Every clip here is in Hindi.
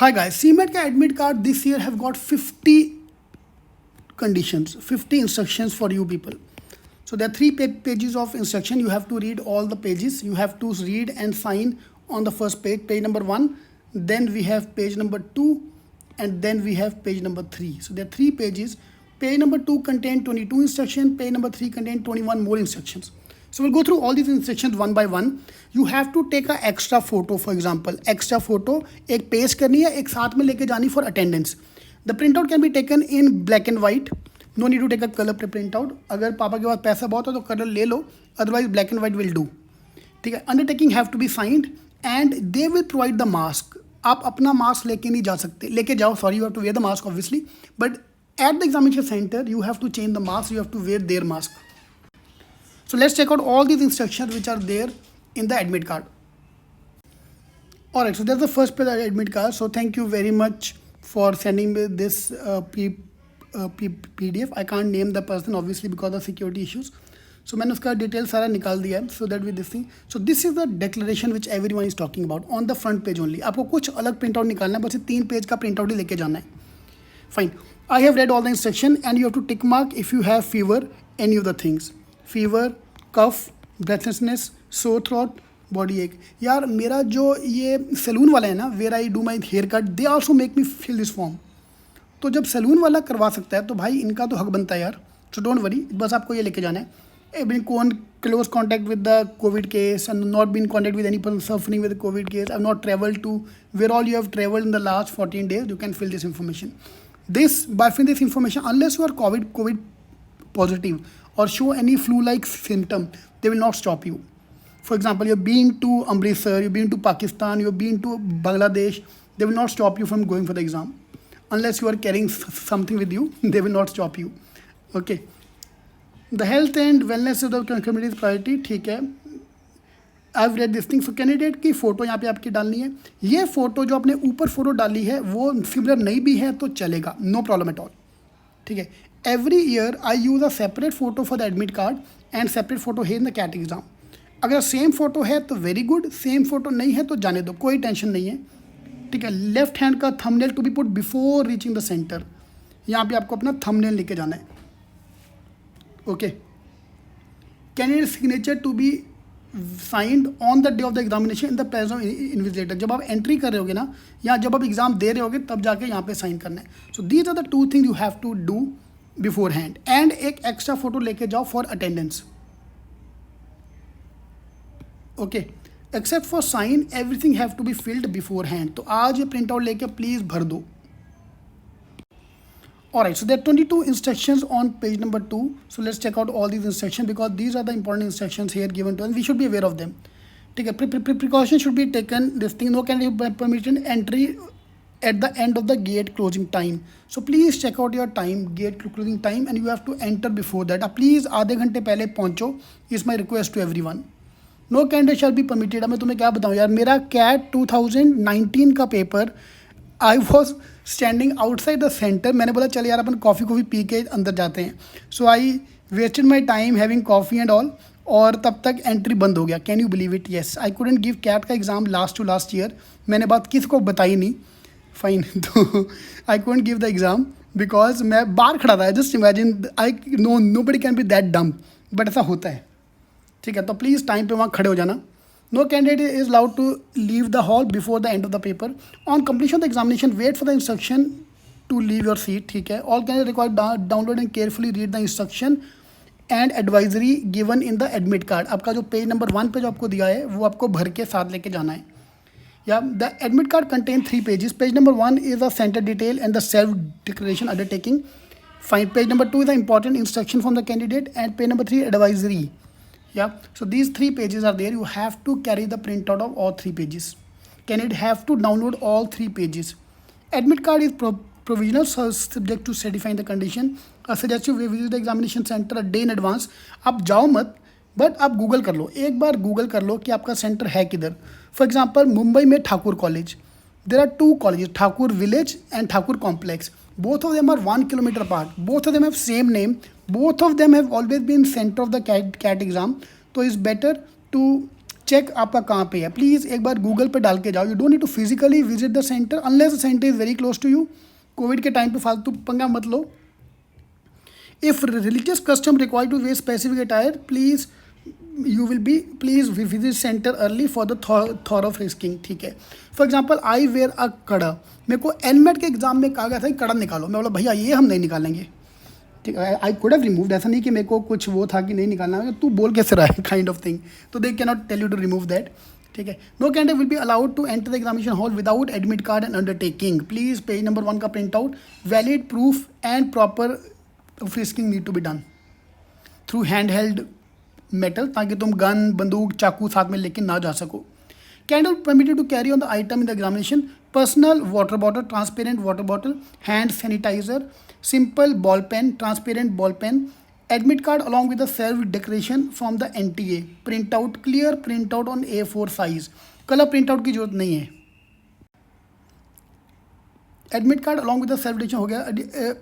Hi guys, CMET का admit card this year have got 50 conditions, 50 instructions for you people. So there are three pages of instruction. You have to read all the pages. You have to read and sign on the first page, page number 1. Then we have page number 2, and then we have page number 3. So there are three pages. Page number 2 contain 22 instructions. Page number 3 contain 21 more instructions. So we'll go through all these instructions one by one. You have to take a extra photo, for example. Extra photo एक paste करनी है, एक साथ में लेके जानी for attendance. The printout can be taken in black and white. No need to take a color printout. अगर पापा के पास पैसा बहुत है तो कलर ले लो, otherwise black and white will do. ठीक है. Undertaking have to be signed and they will provide the mask. आप अपना मास्क लेके नहीं जा सकते, लेके जाओ, sorry, you have to wear the mask obviously, but at the examination center you have to change the mask, you have to wear their mask. So let's check out all these instructions which are there in the admit card. Alright, so that's the first page of the admit card. So thank you very much for sending me this PDF. I can't name the person obviously because of security issues. So मैंने उसका डिटेल सारा निकाल दिया है so that with this thing. So this is the declaration which everyone is talking about on the front page only. आपको कुछ अलग प्रिंट आउट निकालना है, बस 3 पेज का प्रिंट आउट ही लेके जाना है. Fine. I have read all the instruction and you have to tick mark if you have fever, any of the things. Fever, cough, breathlessness, sore throat, body ache. यार मेरा जो ये सैलून वाला है ना, where I do my hair cut, they also make me fill this form. तो जब सैलून वाला करवा सकता है तो भाई इनका तो हक बनता है यार. So don't worry, बस आपको ये लेके जाना है. Been close contact with the COVID case and not been in contact with any person suffering with the COVID case. I've not traveled to where all you have traveled in the last 14 days. You can fill this information. This, by filling this information, unless you are COVID positive or show any flu-like symptom, they will not stop you. For example, you've been to Amritsar, you've been to Pakistan, you've been to Bangladesh, they will not stop you from going for the exam. Unless you are carrying something with you, they will not stop you. Okay. The health and wellness of the community is priority. ठीक है. I've read this thing. So candidate की फ़ोटो यहाँ पे आपकी डालनी है. ये फ़ोटो जो आपने ऊपर फ़ोटो डाली है वो सिमिलर नहीं भी है तो चलेगा, नो प्रॉब्लम एट ऑल. ठीक है. Every year I use a separate photo for the admit card and separate photo है इन द कैट एग्ज़ाम. अगर सेम फ़ोटो है तो वेरी गुड, सेम फ़ोटो नहीं है तो जाने दो, कोई टेंशन नहीं है. ठीक है. लेफ्ट हैंड का thumbnail to be put before reaching the center. यहाँ पे आपको अपना थंबनेल लेके जाना है. Okay. Candidate signature to be signed on the day of the examination in the presence of invigilator. जब आप एंट्री कर रहे होगे ना या जब आप एग्जाम दे रहे होगे तब जाके यहाँ पे साइन करना है. So these are the 2 things you have to do beforehand. And एक एक्स्ट्रा फोटो लेके जाओ for attendance. Okay. Except for sign everything have to be filled beforehand. तो आज ये प्रिंट आउट लेके प्लीज़ भर दो. Alright, so there are 22 instructions on page number 2. So let's check out all these instructions because these are the important instructions here given to us. We should be aware of them. ठीक है. Precaution should be taken. This thing, no candidate permitted entry at the end of the gate closing time. So please check out your time, gate closing time, and you have to enter before that. Please आधे घंटे पहले पहुँचो. Is my request to everyone. No candidate shall be permitted. अब मैं तुम्हें क्या बताऊँ यार, मेरा CAT 2019 का paper I was standing outside the centre. मैंने बोला चल यार अपन कॉफ़ी पी के अंदर जाते हैं. So I wasted my time having coffee and all और तब तक एंट्री बंद हो गया. Can you believe it? Yes, I couldn't give CAT का एग्ज़ाम लास्ट ईयर. मैंने बात किसी को बताई नहीं. फाइन. तो I couldn't give the exam because मैं बाहर खड़ा था. Just imagine, I know buddy can be that dumb, but ऐसा होता है. ठीक है. तो प्लीज़ टाइम पे वहाँ खड़े हो जाना. No candidate is allowed to leave the hall before the end of the paper. On completion of the examination, wait for the instruction to leave your seat. ठीक है. All candidates required download and carefully read the instruction and advisory given in the admit card. आपका जो पेज नंबर 1 पे जो आपको दिया है वो आपको भर के साथ लेके जाना है. Yeah, the admit card contains 3 pages. Page number 1 is the center detail and the self declaration undertaking. Fine. Page number 2 is the important instruction from the candidate and page number 3 advisory. Yeah, so these 3 pages are there. You have to carry the printout of all 3 pages. Candidate have to download all 3 pages. Admit card is provisional, so subject to certifying the condition. I suggest you visit the examination center a day in advance. आप जाओ मत, बट आप गूगल कर लो, एक बार गूगल कर लो कि आपका सेंटर है किधर. फॉर एग्जाम्पल मुंबई में Thakur college. There are 2 colleges, Thakur Village and Thakur Complex. Both of them are 1 kilometer apart. Both of them have same name. Both of them have always been center of the CAT exam. So it's better to check आपका कहाँ पे है, प्लीज़ एक बार गूगल पे डाल के जाओ. You don't need to physically visit the centre unless the centre is very close to you. Covid के टाइम पे फालतू पंगा मत लो. If religious custom require to wear specific attire, please you will be please visit centre early for the thorough frisking. ठीक है. For example I wear a kara. मेरे को एनमेट के एग्जाम में कहा गया था कि कड़ा निकालो. मैं बोला भैया ये हम नहीं निकालेंगे. ठीक है. आई कुड हैव रिमूव्ड, ऐसा नहीं कि मेरे को कुछ वो था कि नहीं निकालना है, तू बोल कैसे रहा है काइंड ऑफ थिंग. तो they can not tell you to remove that. ठीक है. No candidate will be allowed to enter the examination hall without admit card and undertaking. Please page number 1 का print out, valid proof and proper frisking need to be done through hand held metal, ताकि तुम गन बंदूक चाकू साथ में लेके ना जा सको. Candidate permitted to carry on the item in the examination personal water bottle, transparent water bottle, hand sanitiser, simple ball pen, transparent ball pen, admit card along with the self declaration from the NTA, print out, clear print out on A4 size. Colour print out की जरूरत नहीं है. Admit card along with the self declaration हो गया.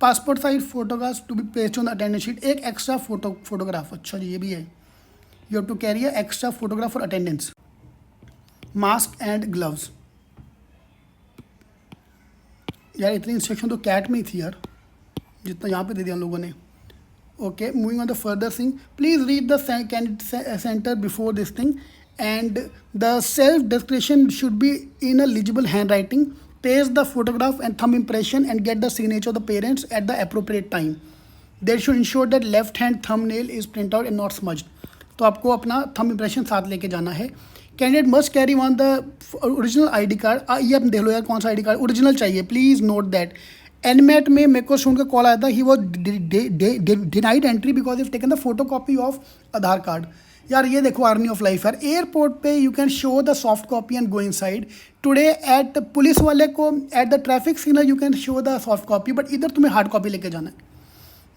Passport size photographs to be paste on the attendance sheet. एक एक्स्ट्रा फोटोग्राफ. अच्छा जी, ये भी है. You have to carry a extra photograph for attendance. Mask and gloves. यार इतनी इंस्ट्रक्शन तो कैट में ही थी यार, जितना यहाँ पे दे दिया हम लोगों ने. Okay, moving on the further thing, please read the candidate centre before this thing and the self description should be in a legible hand writing. Paste the photograph and thumb impression and get the signature of the parents at the appropriate time. They should ensure that left hand thumbnail is printed out and not smudged. तो आपको अपना थंब इम्प्रेशन साथ लेके जाना है. Candidate must carry on the original ID card. ये आप देख लो यार कौन सा ID कार्ड ओरिजिनल चाहिए. Please note that. एनमेट में मेरे को सुन का कॉल आया था, he was denied entry because if taken the photo copy of Aadhaar card. यार ये देखो आर्मी ऑफ लाइफ यार. एयरपोर्ट पे you can show the soft copy and go inside. Today at police वाले को at the traffic signal you can show the soft copy, but इधर तुम्हें हार्ड कॉपी लेके जाना है.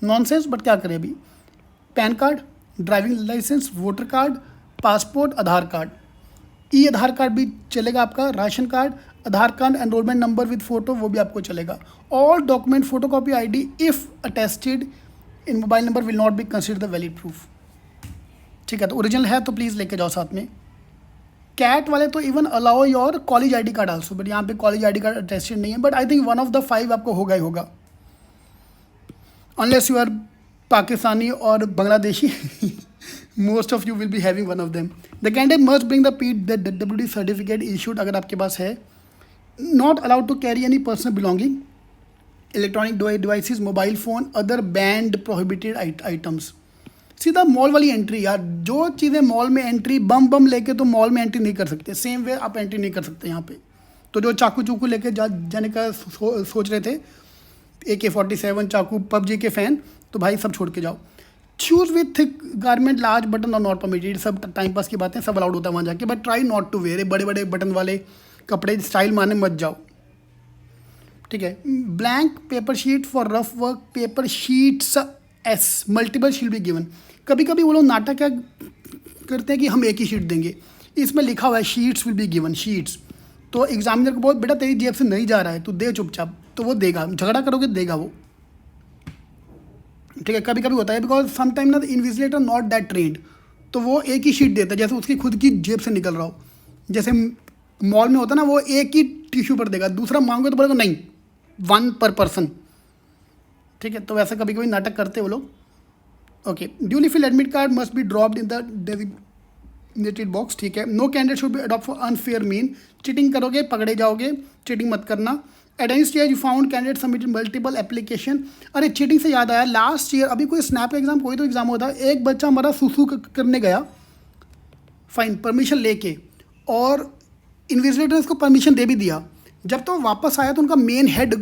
नॉनसेंस, बट क्या करें अभी. PAN card, driving licence, voter card, passport, Aadhaar card. E Aadhaar card भी चलेगा आपका. Ration card, Aadhaar card enrolment number with photo, वो भी आपको चलेगा. All document photo copy ID if attested in mobile number will not be consider the valid proof. ठीक है. तो ओरिजिनल है तो प्लीज़ लेके जाओ साथ में. कैट वाले तो even allow your college ID card also, but यहाँ पे कॉलेज ID कार्ड अटेस्टेड नहीं है. But I think 1 of the 5 आपको होगा ही होगा, अनलेस यू आर पाकिस्तानी और Bangladeshi. Most of you will be having one of them. The candidate must bring the PWD certificate issued अगर आपके पास है. Not allowed to carry any personal belonging, electronic devices, mobile phone, other banned prohibited items. सीधा मॉल वाली एंट्री यार. जो चीज़ें मॉल में एंट्री बम लेके तो मॉल में एंट्री नहीं कर सकते, सेम वे आप एंट्री नहीं कर सकते यहाँ पे. तो जो चाकू चूकू लेके जाने का सोच रहे थे, AK-47 चाकू, PUBG के फ़ैन, तो भाई सब छोड़ के जाओ. Shoes with thick garment, large button और नॉट परमिटेड. सब टाइम पास की बातें, सब अलाउड होता है वहाँ जाके, but try not to wear. बड़े बड़े बटन वाले कपड़े स्टाइल मारने मत जाओ. ठीक है. Blank paper sheet for rough work, paper sheets S multiple sheet भी गिवन. कभी कभी वो लोग नाटक क्या करते हैं कि हम एक ही शीट देंगे. इसमें लिखा हुआ है sheets will be given, sheets. तो एग्जामिनर को बहुत बेटा तेरी जेब से नहीं जा रहा है, तू दे चुपचाप, तो वो देगा. झगड़ा करोगे देगा वो. ठीक है. कभी कभी होता है बिकॉज समटाइम ना इन्विजिलेटर नॉट दैट ट्रेंड, तो वो एक ही शीट देता है जैसे उसकी खुद की जेब से निकल रहा हो. जैसे मॉल में होता है ना, वो एक ही टिश्यू पर देगा, दूसरा मांगोगे तो बोलेगा नहीं 1 per person. ठीक है. तो वैसा कभी कभी नाटक करते वो लोग. Okay. Duly fill admit card must be dropped in the designated box. ठीक है. No candidate should be adopt for unfair mean. Cheating करोगे पकड़े जाओगे, चीटिंग मत करना. At any stage you found candidate submitted multiple application. अरे चीटिंग से याद आया, लास्ट ईयर अभी कोई स्नैप एग्जाम, कोई तो एग्जाम होता है, एक बच्चा हमारा सुसु करने गया फाइन परमिशन लेके, और इन्विजिलेटर ने उसको परमिशन दे भी दिया. जब तो वापस आया तो उनका मेन हेड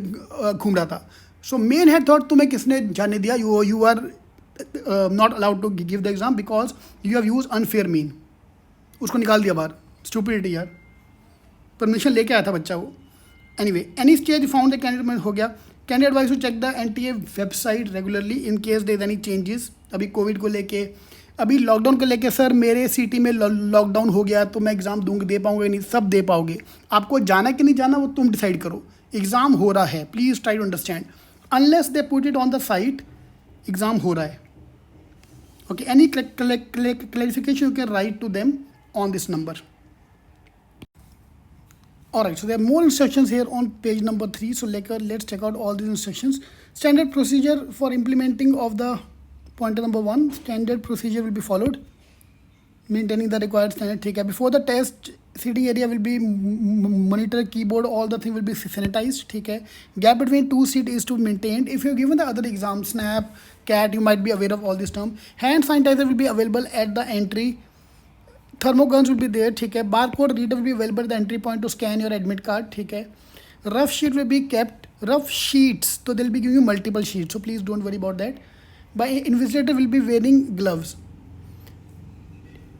घूम रहा था. सो मेन हेड थॉट तुम्हें किसने जाने दिया, you are not allowed to give the exam because you have use unfair mean. उसको निकाल दिया बाहर. स्टूपिडिटी यार. परमिशन लेके आया था बच्चा वो. Anyway, any stage found the candidate हो गया. Candidate advise to check the NTA website regularly in case there any changes. अभी कोविड को लेके, अभी लॉकडाउन को लेके, सर मेरे सिटी में लॉकडाउन हो गया तो मैं एग्ज़ाम दूंगा, दे पाऊंगा नहीं, सब दे पाओगे. आपको जाना कि नहीं जाना वो तुम डिसाइड करो. एग्ज़ाम हो रहा है, please try to understand. Unless they put it on the site, exam हो रहा है. Okay. Any clarification you can write to them on this number. Alright, so there are more instructions here on page number 3. So let's check out all these instructions. Standard procedure for implementing of the pointer number 1. Standard procedure will be followed. Maintaining the required standard. ठीक है. Before the test, seating area will be monitor, keyboard, all the thing will be sanitized. ठीक है. Gap between two seats is to be maintained. If you're given the other exam, SNAP, CAT, you might be aware of all this term. Hand sanitizer will be available at the entry. Thermoguns will be there. ठीक है. Barcode reader will be available at the entry point to scan your admit card. ठीक है. Rough sheet will be kept. Rough sheets, so they'll be giving you multiple sheets. So please don't worry about that. By invigilator will be wearing gloves.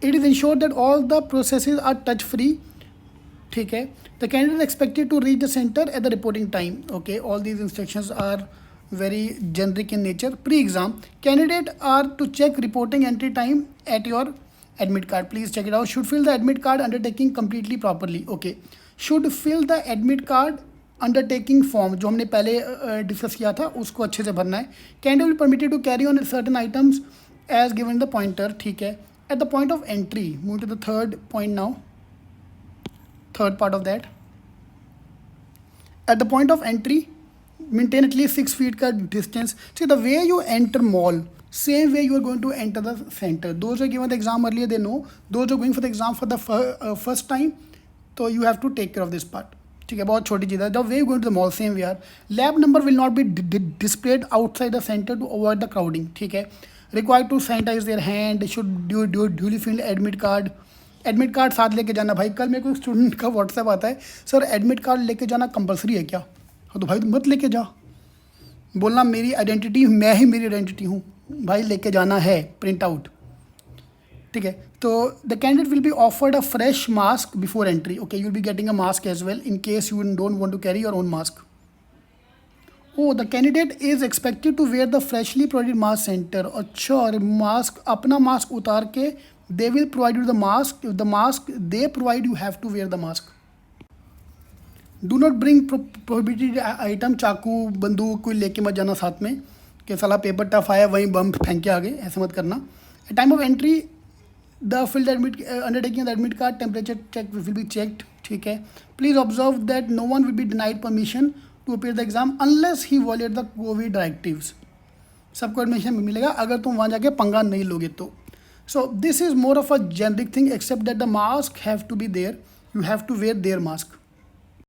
It is ensured that all the processes are touch free. ठीक है. The candidate is expected to reach the center at the reporting time. Okay, all these instructions are very generic in nature. Pre-exam, candidate are to check reporting entry time at your admit card. Please check it out. Should fill the admit card undertaking completely properly. Okay, should fill the admit card undertaking form जो हमने पहले डिस्कस किया था उसको अच्छे से भरना है. Candidate will permitted to carry on certain items as given the pointer. ठीक है. At the point of entry, move to the third point now, third part of that. At the point of entry maintain at least 6 feet का distance. See the way you enter mall, same way you are going to enter the center. Those who are given the exam earlier, they know. Those who are going for the exam for the first time, so you have to take care of this part. ठीक है. बहुत छोटी चीज़ है. The way you going to the mall same way are. Lab number will not be displayed outside the centre to avoid the crowding. ठीक है. Required to sanitise their hand. Should duly fill admit card. Admit card साथ लेके जाना. भाई कल मेरे को एक स्टूडेंट का व्हाट्सएप आता है, सर एडमिट कार्ड लेके जाना कंपलसरी है क्या? हाँ तो भाई तो मत लेके जा. बोलना मेरी आइडेंटिटी, मैं ही मेरी आइडेंटिटी हूँ भाई, लेके जाना है प्रिंट आउट. ठीक है. तो the candidate will be offered a fresh mask before entry. Okay, you will be getting a mask as well in case you don't want to carry your own mask. Oh the candidate is expected to wear the freshly provided mask centre. अच्छा, और मास्क, अपना मास्क उतार के they will provide you the mask they provide, you have to wear the mask. Do not bring prohibited item, चाकू बंदूक कोई लेके मत जाना साथ में कि साला पेपर टफ आया वहीं बम फेंक के आगे, ऐसा मत करना. At time of entry the filled admit undertaking the admit card temperature check will be checked. ठीक है. Please observe that no one will be denied permission to appear the exam unless he violate the Covid directives. सबको एडमिशन मिलेगा अगर तुम वहाँ जाके पंगा नहीं लोगे तो. So this is more of a generic thing except that the mask have to be there. You have to wear their mask.